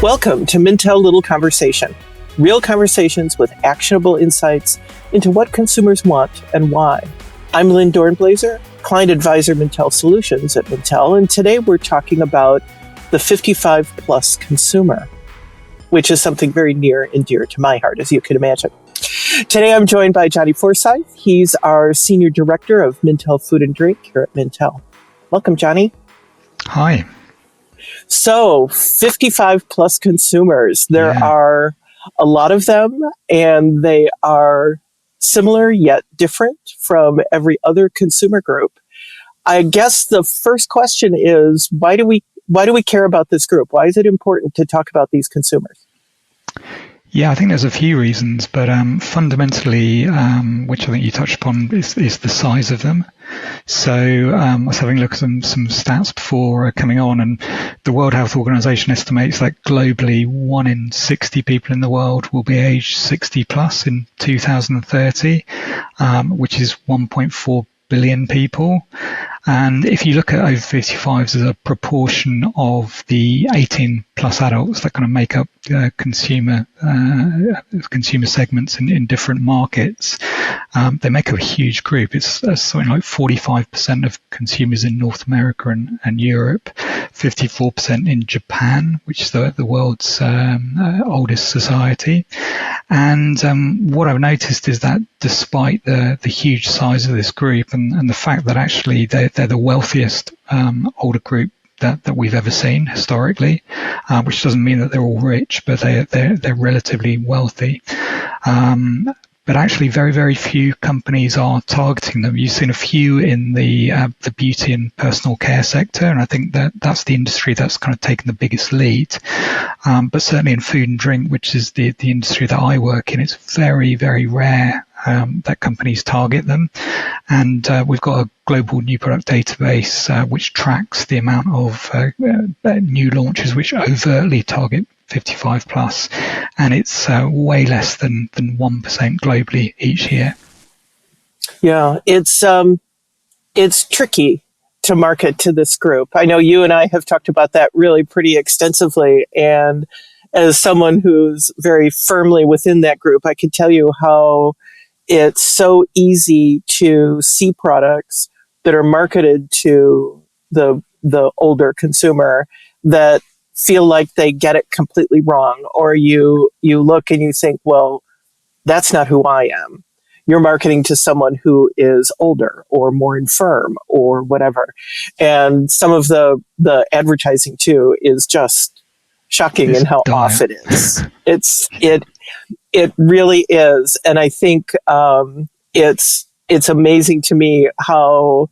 Welcome to Mintel Little Conversation, real conversations with actionable insights into what consumers want and why. I'm Lynn Dornblaser, Client Advisor Mintel Solutions at Mintel, and today we're talking about the 55 plus consumer, which is something very near and dear to my heart, as you can imagine. Today I'm joined by Jonny Forsyth. He's our Senior Director of Mintel Food and Drink here at Mintel. Welcome, Jonny. Hi. So, 55 plus consumers. There are a lot of them, and they are similar yet different from every other consumer group. I guess the first question is, why do we care about this group? Why is it important to talk about these consumers? Yeah, I think there's a few reasons, but fundamentally, which I think you touched upon, is the size of them. So I was having a look at some stats before coming on, and the World Health Organization estimates that globally 1 in 60 people in the world will be aged 60 plus in 2030, which is 1.4 billion people. And if you look at over 55s as a proportion of the 18 plus adults that kind of make up consumer segments in different markets, they make up a huge group. It's something like 45% of consumers in North America and Europe, 54% in Japan, which is the world's oldest society. And what I've noticed is that despite the huge size of this group and the fact that actually they're the wealthiest older group that we've ever seen historically, which doesn't mean that they're all rich, but they're relatively wealthy. But actually, very, very few companies are targeting them. You've seen a few in the beauty and personal care sector, and I think that's the industry that's kind of taken the biggest lead. But certainly in food and drink, which is the industry that I work in, it's very, very rare that companies target them. And we've got a global new product database which tracks the amount of new launches which overtly target 55 plus, and it's way less than 1% globally each year. Yeah, it's tricky to market to this group. I know you and I have talked about that really pretty extensively, and as someone who's very firmly within that group, I can tell you how it's so easy to see products that are marketed to the older consumer that feel like they get it completely wrong, or you look and you think, well, that's not who I am. You're marketing to someone who is older or more infirm or whatever. And some of the advertising too is just shocking in how off it is. It really is. And I think it's amazing to me how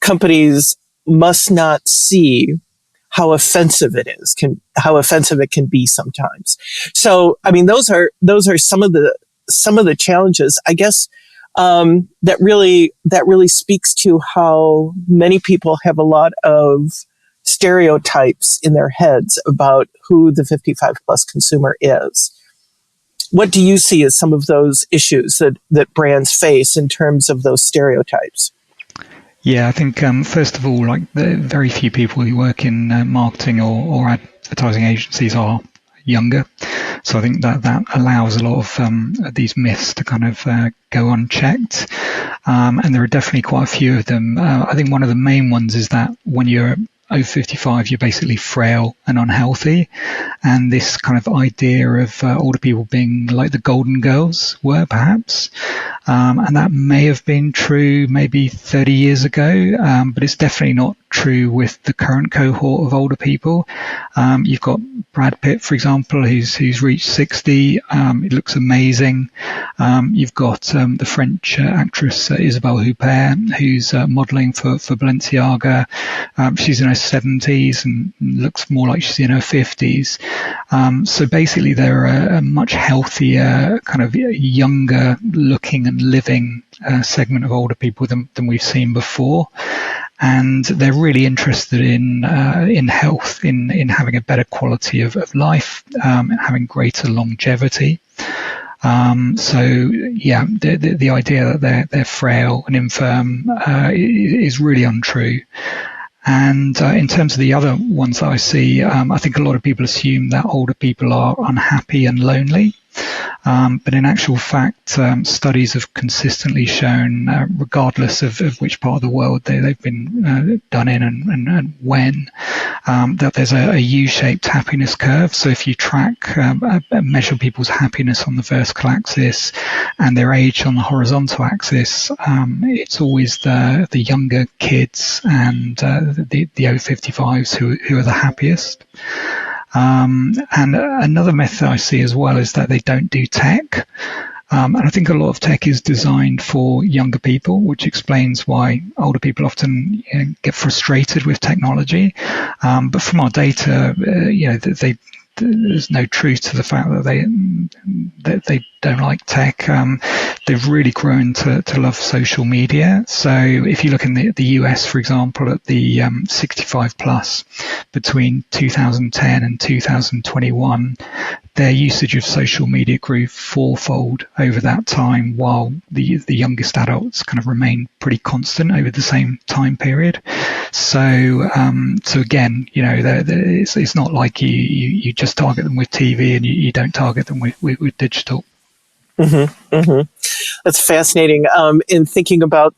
companies must not see how offensive it is, how offensive it can be sometimes. So, I mean, those are some of the challenges, I guess, that really speaks to how many people have a lot of stereotypes in their heads about who the 55 plus consumer is. What do you see as some of those issues that brands face in terms of those stereotypes? Yeah, I think first of all, like very few people who work in marketing or advertising agencies are younger. So I think that allows a lot of these myths to kind of go unchecked. And there are definitely quite a few of them. I think one of the main ones is that when you're over 55, you're basically frail and unhealthy. And this kind of idea of older people being like the golden girls were, perhaps. And that may have been true maybe 30 years ago, but it's definitely not true with the current cohort of older people. You've got Brad Pitt, for example, who's reached 60. It looks amazing. You've got the French actress Isabelle Huppert, who's modeling for Balenciaga. She's in her 70s and looks more like she's in her 50s. So basically, they're a much healthier, kind of younger looking and living segment of older people than we've seen before. And they're really interested in health, in having a better quality of life, having greater longevity. So yeah, the idea that they're frail and infirm is really untrue. And in terms of the other ones that I see, I think a lot of people assume that older people are unhappy and lonely. But in actual fact, studies have consistently shown, regardless of which part of the world they've been done in and when, that there's a U-shaped happiness curve. So if you track, measure people's happiness on the vertical axis and their age on the horizontal axis, it's always the younger kids and the over 55s who are the happiest. And another method I see as well is that they don't do tech. And I think a lot of tech is designed for younger people, which explains why older people often get frustrated with technology. But from our data, there's no truth to the fact that they don't like tech. They've really grown to love social media. So if you look in the US, for example, at the 65 plus between 2010 and 2021, their usage of social media grew fourfold over that time, while the youngest adults kind of remained pretty constant over the same time period. So again, it's not like you just target them with TV and you don't target them with digital. Mm-hmm, mm-hmm. That's fascinating. In thinking about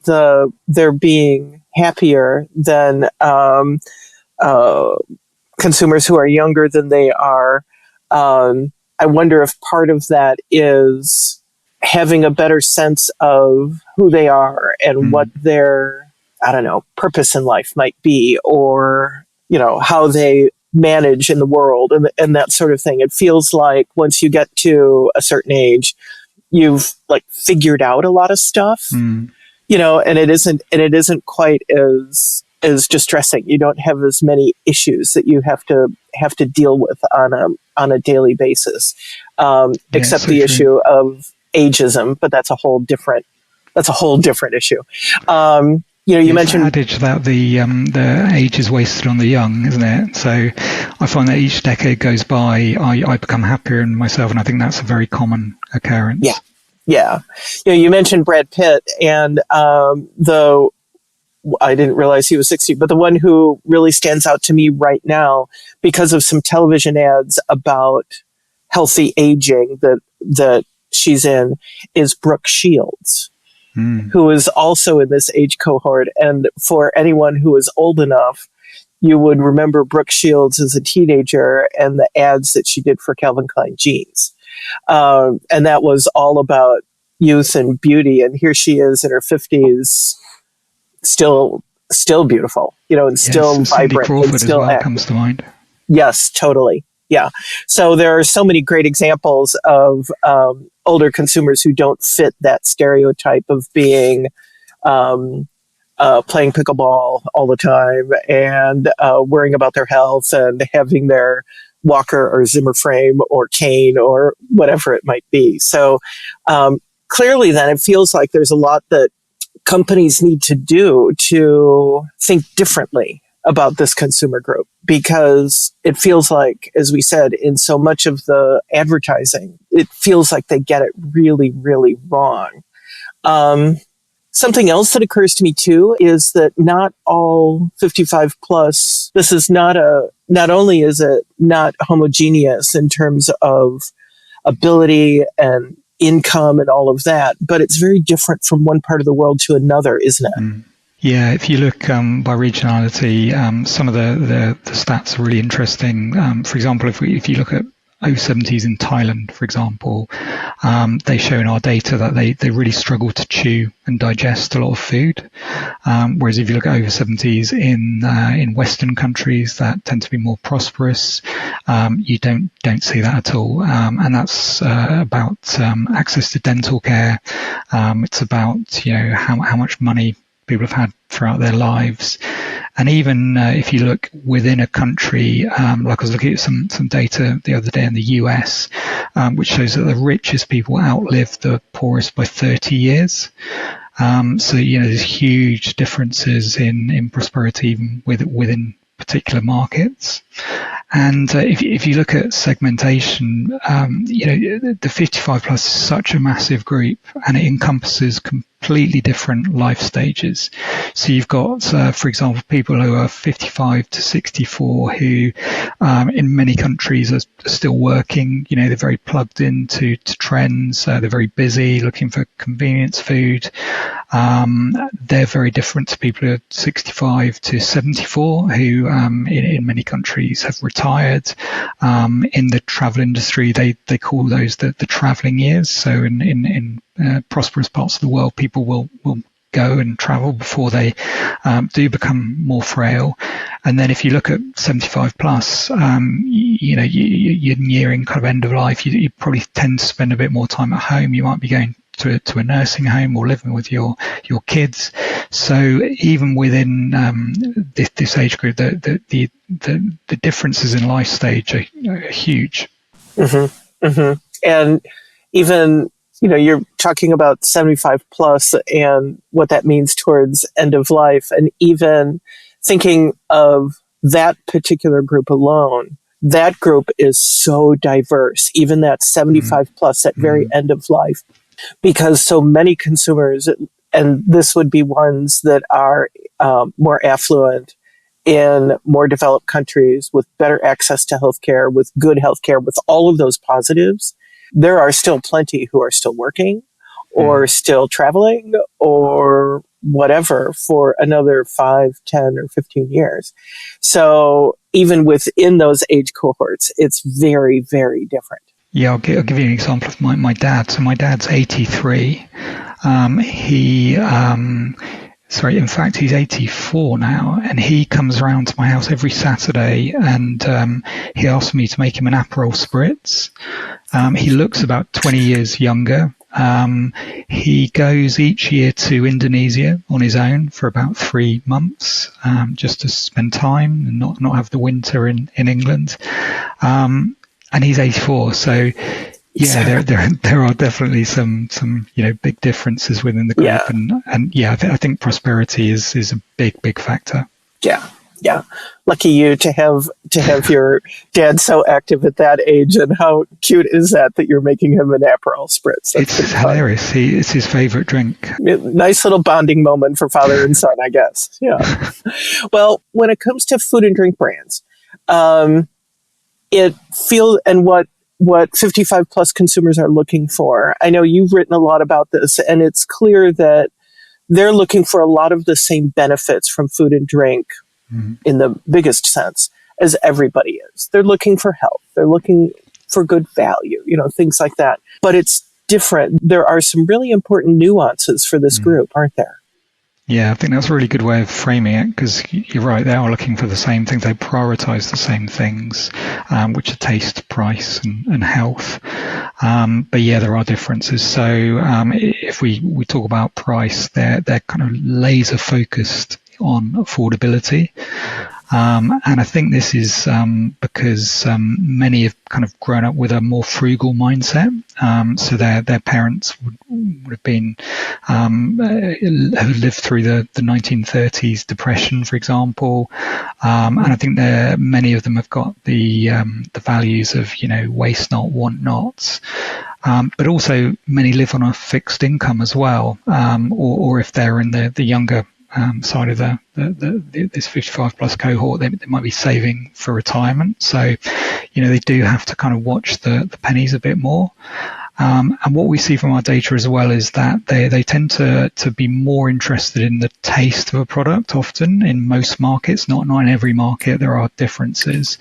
their being happier than consumers who are younger than they are, I wonder if part of that is having a better sense of who they are and what their, purpose in life might be, or, how they manage in the world and that sort of thing. It feels like once you get to a certain age, you've figured out a lot of stuff, and it isn't quite as distressing. You don't have as many issues that you have to deal with on a daily basis, except the issue of ageism, but that's a whole different issue. You mentioned adage that the age is wasted on the young, isn't it? So I find that each decade goes by, I become happier in myself, and I think that's a very common occurrence. Yeah. You mentioned Brad Pitt, and though I didn't realize he was 60, but the one who really stands out to me right now because of some television ads about healthy aging that she's in is Brook Shields. Who is also in this age cohort. And for anyone who is old enough, you would remember Brook Shields as a teenager and the ads that she did for Calvin Klein jeans. And that was all about youth and beauty. And here she is in her 50s, still beautiful, and still vibrant. Crawford and still as well comes to mind. Yes, totally. Yeah. So there are so many great examples of older consumers who don't fit that stereotype of being playing pickleball all the time and worrying about their health and having their walker or Zimmer frame or cane or whatever it might be. So clearly then it feels like there's a lot that companies need to do to think differently about this consumer group, because it feels like, as we said, in so much of the advertising, it feels like they get it really, really wrong. Something else that occurs to me too is that not all 55 plus, this is not only is it not homogeneous in terms of ability and income and all of that, but it's very different from one part of the world to another, isn't it? Yeah, if you look by regionality, some of the stats are really interesting. For example, if you look at over 70s in Thailand, for example, they show in our data that they really struggle to chew and digest a lot of food. Whereas if you look at over 70s in Western countries that tend to be more prosperous, you don't see that at all. And that's about access to dental care. It's about how much money people have had throughout their lives. And even if you look within a country, like I was looking at some data the other day in the US, which shows that the richest people outlive the poorest by 30 years. So, there's huge differences in prosperity even within particular markets. And if you look at segmentation, the 55 plus is such a massive group, and it encompasses completely different life stages. So you've got, for example, people who are 55 to 64 who in many countries are still working. They're very plugged into trends. They're very busy looking for convenience food. They're very different to people who are 65 to 74 who in many countries have retired. In the travel industry, they call those the traveling years. So in prosperous parts of the world, people will go and travel before they do become more frail. And then if you look at 75 plus, you're nearing kind of end of life. You probably tend to spend a bit more time at home. You might be going to a nursing home or living with your kids. So even within this age group, the differences in life stage are huge. Mm-hmm. Mm-hmm. And even, you're talking about 75 plus and what that means towards end of life. And even thinking of that particular group alone, that group is so diverse, even that 75 plus at very end of life, because so many consumers, and this would be ones that are more affluent in more developed countries with better access to healthcare, with good healthcare, with all of those positives. There are still plenty who are still working or still traveling or whatever for another 5, 10, or 15 years. So even within those age cohorts, it's very, very different. Yeah, I'll give you an example of my dad. So my dad's 83. In fact, he's 84 now, and he comes around to my house every Saturday, and he asks me to make him an Aperol Spritz. He looks about 20 years younger. He goes each year to Indonesia on his own for about 3 months, just to spend time and not have the winter in England. And he's 84, so yeah, there are definitely some big differences within the group, and I think prosperity is a big factor. Yeah. Lucky you to have your dad so active at that age, and how cute is that you're making him an Aperol Spritz? That's it's hilarious. It's his favorite drink. Nice little bonding moment for father and son, I guess. Yeah. Well, when it comes to food and drink brands, it feels, and what 55 plus consumers are looking for. I know you've written a lot about this, and it's clear that they're looking for a lot of the same benefits from food and drink in the biggest sense as everybody is. They're looking for health. They're looking for good value, things like that. But it's different. There are some really important nuances for this group, aren't there? Yeah, I think that's a really good way of framing it, because you're right, they are looking for the same things. They prioritize the same things, which are taste, price, and health. But yeah, there are differences. So if we talk about price, they're kind of laser focused on affordability. And I think this is because many have kind of grown up with a more frugal mindset. So their parents would have been have lived through the 1930s depression, for example. And I think many of them have got the values of waste not, want not. But also many live on a fixed income as well, or if they're in the younger side of this 55 plus cohort, they might be saving for retirement. So, they do have to kind of watch the pennies a bit more. And what we see from our data as well is that they tend to be more interested in the taste of a product often in most markets, not in every market. There are differences.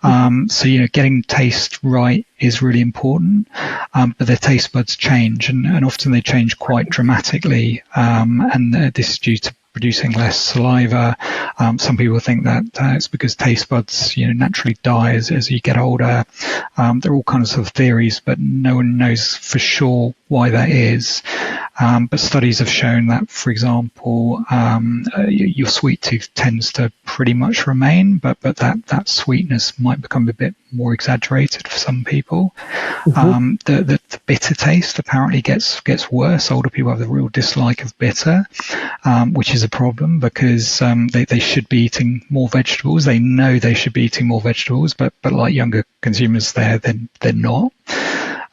So, getting taste right is really important. But their taste buds change, and often they change quite dramatically. And this is due to producing less saliva. Some people think that it's because taste buds, naturally die as you get older. There are all kinds of theories, but no one knows for sure why that is. But studies have shown that, for example, your sweet tooth tends to pretty much remain, but that sweetness might become a bit more exaggerated for some people. The bitter taste apparently gets worse. Older people have a real dislike of bitter, which is a problem because they should be eating more vegetables. They know they should be eating more vegetables, but like younger consumers, they're not.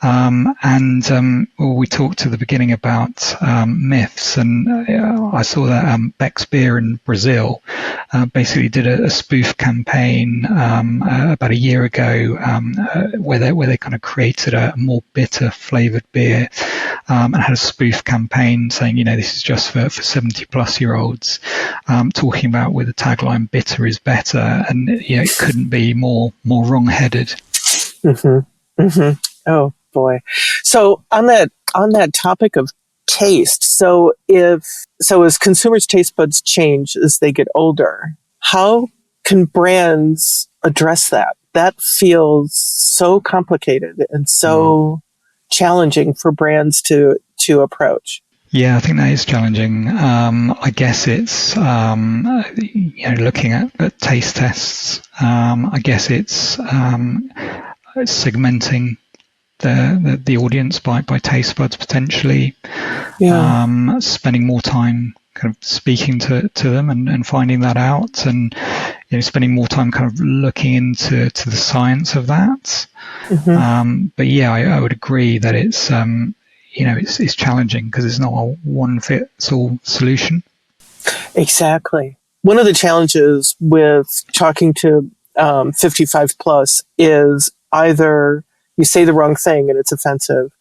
Well, we talked at the beginning about myths, and I saw that Beck's Beer in Brazil basically did a spoof campaign about a year ago where they kind of created a more bitter flavored beer and had a spoof campaign saying, this is just for 70 plus year olds, talking about with the tagline "bitter is better," and it couldn't be more wrong-headed. Mm-hmm. Mm-hmm. Oh boy! So on that topic of taste, so as consumers' taste buds change as they get older, how can brands address that? That feels so complicated and so challenging for brands to approach. Yeah, I think that is challenging. I guess it's looking at taste tests. I guess it's segmenting the audience by taste buds potentially. Yeah. Spending more time kind of speaking to them and finding that out, and spending more time kind of looking into the science of that. Mm-hmm. But yeah, I would agree that it's it's challenging because it's not a one-fits-all solution. Exactly. One of the challenges with talking to 55 plus is either you say the wrong thing and it's offensive,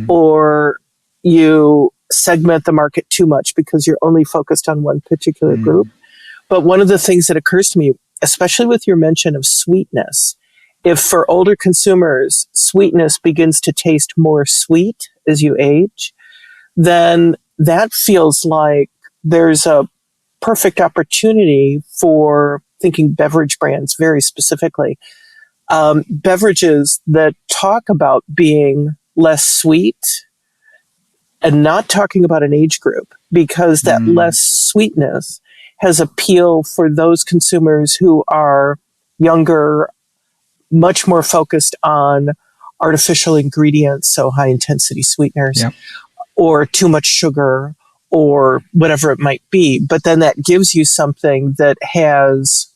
or you segment the market too much because you're only focused on one particular group. But one of the things that occurs to me, especially with your mention of sweetness, if for older consumers, sweetness begins to taste more sweet as you age, then that feels like there's a perfect opportunity for thinking beverage brands very specifically. Beverages that talk about being less sweet and not talking about an age group, because that less sweetness has appeal for those consumers who are younger, much more focused on artificial ingredients, so high intensity sweeteners, or too much sugar, or whatever it might be. But then that gives you something that has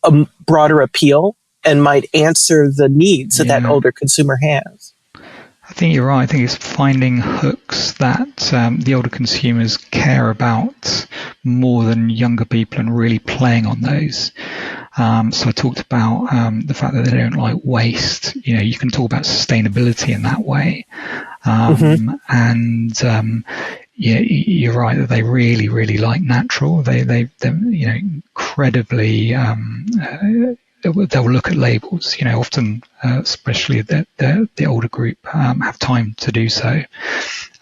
a broader appeal and might answer the needs that older consumer has. I think you're right. I think it's finding hooks that the older consumers care about more than younger people and really playing on those. So I talked about the fact that they don't like waste. You can talk about sustainability in that way. And you're right that they really, really like natural. They're incredibly. They'll look at labels, often, especially the older group, have time to do so.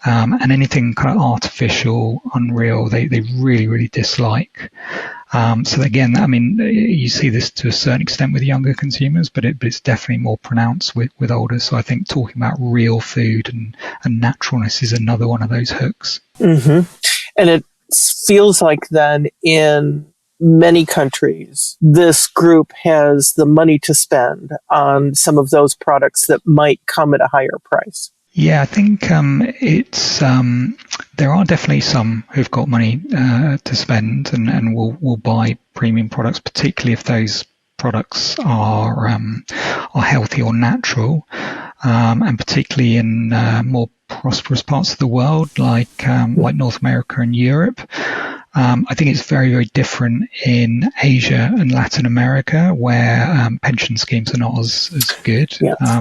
And anything kind of artificial, unreal, they really, really dislike. So again, I mean, you see this to a certain extent with younger consumers, but it's definitely more pronounced with older. So I think talking about real food and naturalness is another one of those hooks. And it feels like then in many countries, this group has the money to spend on some of those products that might come at a higher price. Yeah, I think it's there are definitely some who've got money to spend and will buy premium products, particularly if those products are healthy or natural, and particularly in more prosperous parts of the world like North America and Europe. I think it's very, very different in Asia and Latin America, where pension schemes are not as good,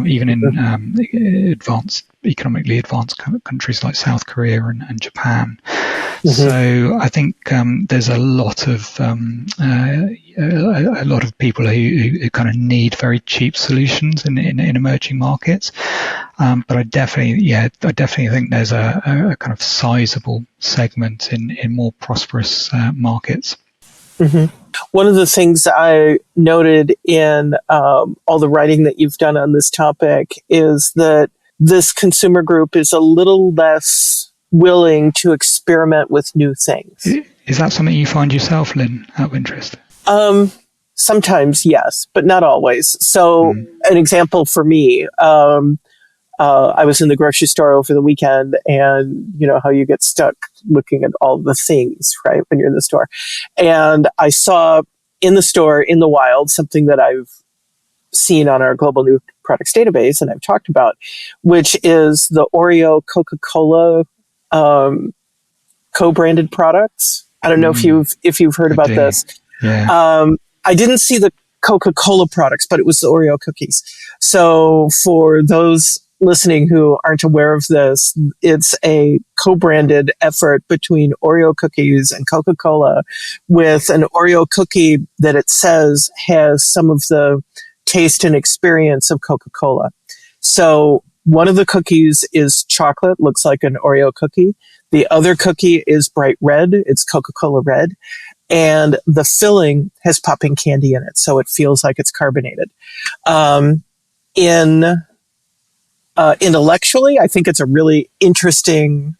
even in economically advanced countries like South Korea and Japan. So I think there's a lot of people who kind of need very cheap solutions in emerging markets. But I definitely think there's a kind of sizable segment in more prosperous markets. One of the things I noted in all the writing that you've done on this topic is that this consumer group is a little less willing to experiment with new things. Is that something you find yourself, Lynn, out of interest? Sometimes, yes, but not always. So an example for me, I was in the grocery store over the weekend, and you know how you get stuck looking at all the things, right, when you're in the store. And I saw in the store, in the wild, something that I've seen on our global new products database, and I've talked about, which is the Oreo Coca-Cola co-branded products. I don't know if you've heard about this. Yeah. I didn't see the Coca-Cola products, but it was the Oreo cookies. So for those listening who aren't aware of this, it's a co-branded effort between Oreo cookies and Coca-Cola, with an Oreo cookie that it says has some of the taste and experience of Coca-Cola. So one of the cookies is chocolate, looks like an Oreo cookie. The other cookie is bright red. It's Coca-Cola red. And the filling has popping candy in it, so it feels like it's carbonated. Intellectually, I think it's a really interesting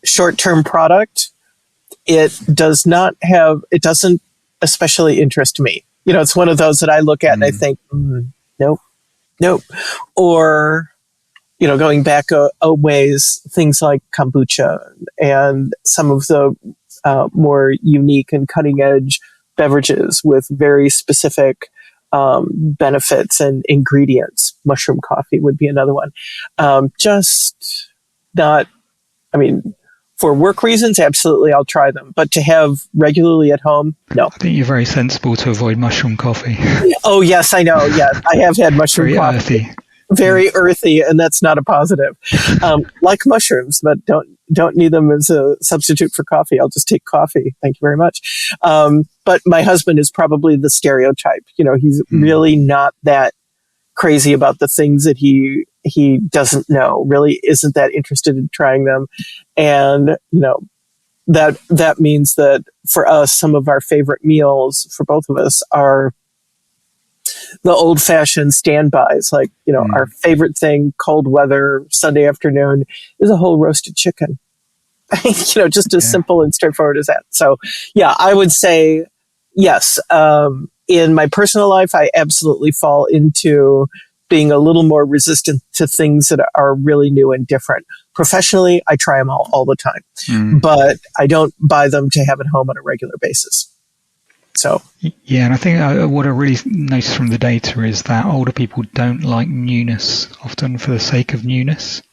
short-term product. It doesn't especially interest me. It's one of those that I look at and I think, nope. Or, going back a ways, things like kombucha and some of the more unique and cutting-edge beverages with very specific benefits and ingredients. Mushroom coffee would be another one. Just not, for work reasons, absolutely, I'll try them. But to have regularly at home, no. I think you're very sensible to avoid mushroom coffee. Oh, yes, I know. Yeah, I have had mushroom very coffee. Earthy. Very earthy, and that's not a positive. Like mushrooms, but don't need them as a substitute for coffee. I'll just take coffee. Thank you very much. But my husband is probably the stereotype. He's really not that crazy about the things that he doesn't know. Really isn't that interested in trying them, and that means that for us, some of our favorite meals for both of us are the old-fashioned standbys, like, our favorite thing, cold weather, Sunday afternoon, is a whole roasted chicken. Just as simple and straightforward as that. So, yeah, I would say, yes. In my personal life, I absolutely fall into being a little more resistant to things that are really new and different. Professionally, I try them all the time, but I don't buy them to have at home on a regular basis. So yeah, and I think what I really noticed from the data is that older people don't like newness often for the sake of newness.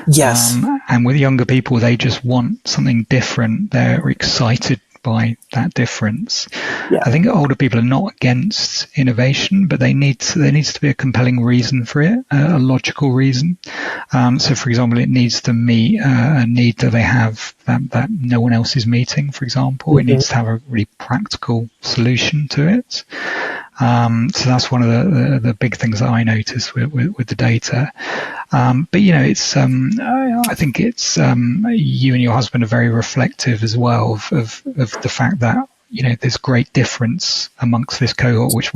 Yes. And with younger people, they just want something different. They're excited by that difference. Yeah. I think older people are not against innovation, but there needs to be a compelling reason for it, a logical reason. So, for example, it needs to meet a need that they have that no one else is meeting, for example. It needs to have a really practical solution to it. So that's one of the big things that I notice with the data. But it's I think it's you and your husband are very reflective as well of the fact that there's great difference amongst this cohort, which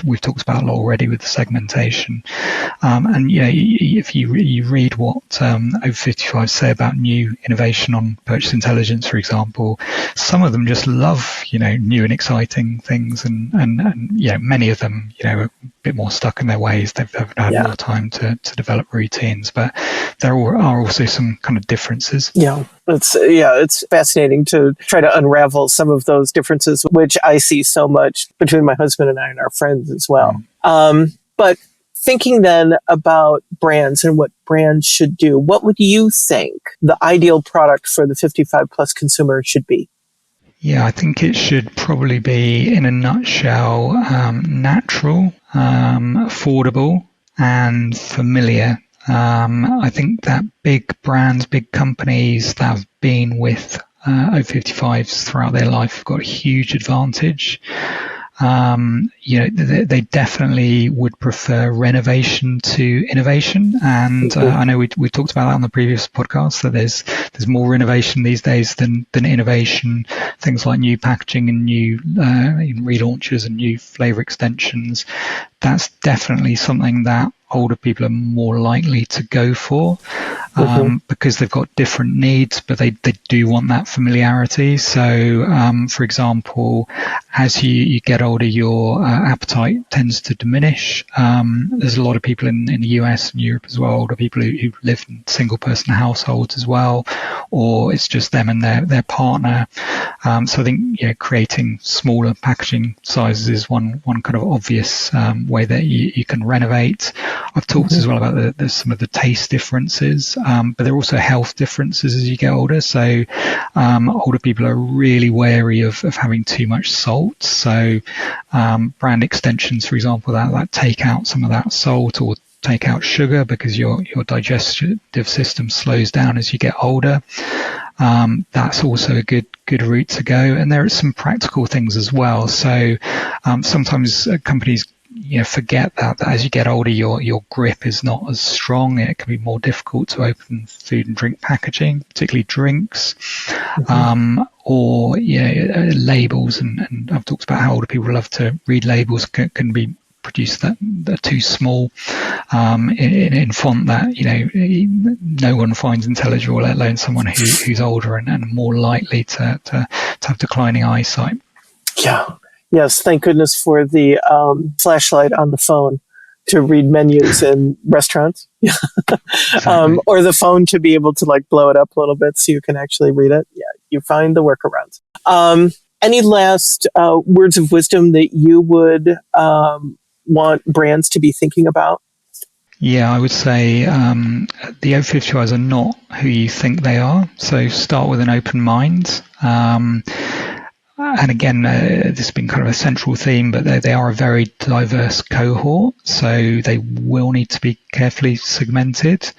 we've talked about a lot already with the segmentation. And if you read what over 55 say about new innovation on purchase intelligence, for example, some of them just love new and exciting things, and many of them are a bit more stuck in their ways. They've had more time to develop routines, but there are also some kind of differences. Yeah. It's fascinating to try to unravel some of those differences, which I see so much between my husband and I and our friends as well. But thinking then about brands and what brands should do, what would you think the ideal product for the 55 plus consumer should be? Yeah, I think it should probably be, in a nutshell, natural, affordable, and familiar. I think that big brands, big companies that have been with over 55s throughout their life have got a huge advantage. They definitely would prefer renovation to innovation, and I know we talked about that on the previous podcast, that there's more renovation these days than innovation. Things like new packaging and new relaunches and new flavor extensions. That's definitely something that older people are more likely to go for, because they've got different needs, but they do want that familiarity. So, for example, as you get older, your appetite tends to diminish. There's a lot of people in the US and Europe as well, older people who live in single-person households as well, or it's just them and their partner. So I think creating smaller packaging sizes is one kind of obvious way that you can renovate. I've talked as well about some of the taste differences, but there are also health differences as you get older. So older people are really wary of having too much salt. So brand extensions, for example, that take out some of that salt or take out sugar, because your digestive system slows down as you get older. That's also a good route to go. And there are some practical things as well. So sometimes companies forget that as you get older, your grip is not as strong. It can be more difficult to open food and drink packaging, particularly drinks, or labels. And I've talked about how older people love to read labels can be produced that are too small in font that no one finds intelligible, let alone someone who's older and more likely to have declining eyesight. Yeah. Yes, thank goodness for the flashlight on the phone to read menus in restaurants. Exactly. Or the phone to be able to blow it up a little bit so you can actually read it. Yeah, you find the workarounds. Any last words of wisdom that you would want brands to be thinking about? Yeah, I would say the over 55s are not who you think they are. So start with an open mind. And again, this has been kind of a central theme, but they are a very diverse cohort, so they will need to be carefully segmented,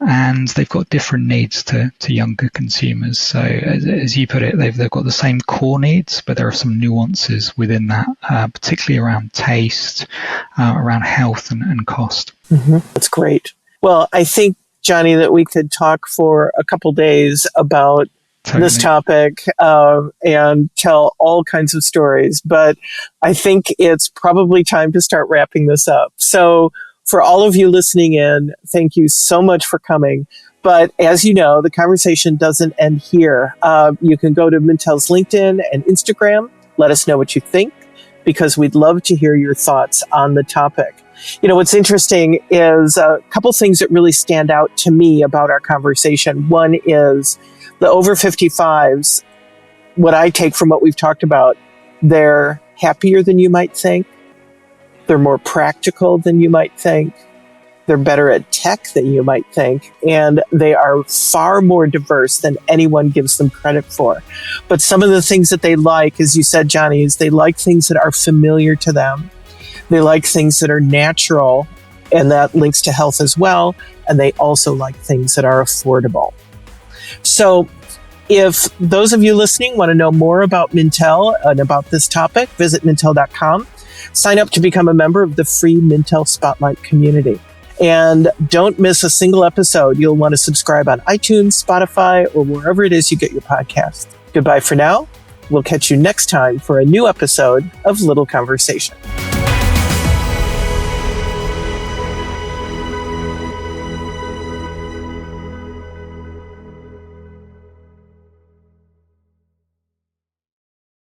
and they've got different needs to younger consumers. So as you put it, they've got the same core needs, but there are some nuances within that, particularly around taste, around health and cost. That's great. Well, I think, Jonny, that we could talk for a couple days about this topic and tell all kinds of stories, but I think it's probably time to start wrapping this up. So for all of you listening in, thank you so much for coming. But as you know, the conversation doesn't end here. You can go to Mintel's LinkedIn and Instagram. Let us know what you think, because we'd love to hear your thoughts on the topic. What's interesting is a couple things that really stand out to me about our conversation. One is the over 55s, what I take from what we've talked about, they're happier than you might think. They're more practical than you might think. They're better at tech than you might think. And they are far more diverse than anyone gives them credit for. But some of the things that they like, as you said, Jonny, is they like things that are familiar to them. They like things that are natural, and that links to health as well. And they also like things that are affordable. So if those of you listening want to know more about Mintel and about this topic, visit Mintel.com. Sign up to become a member of the free Mintel Spotlight community. And don't miss a single episode. You'll want to subscribe on iTunes, Spotify, or wherever it is you get your podcast. Goodbye for now. We'll catch you next time for a new episode of Little Conversation.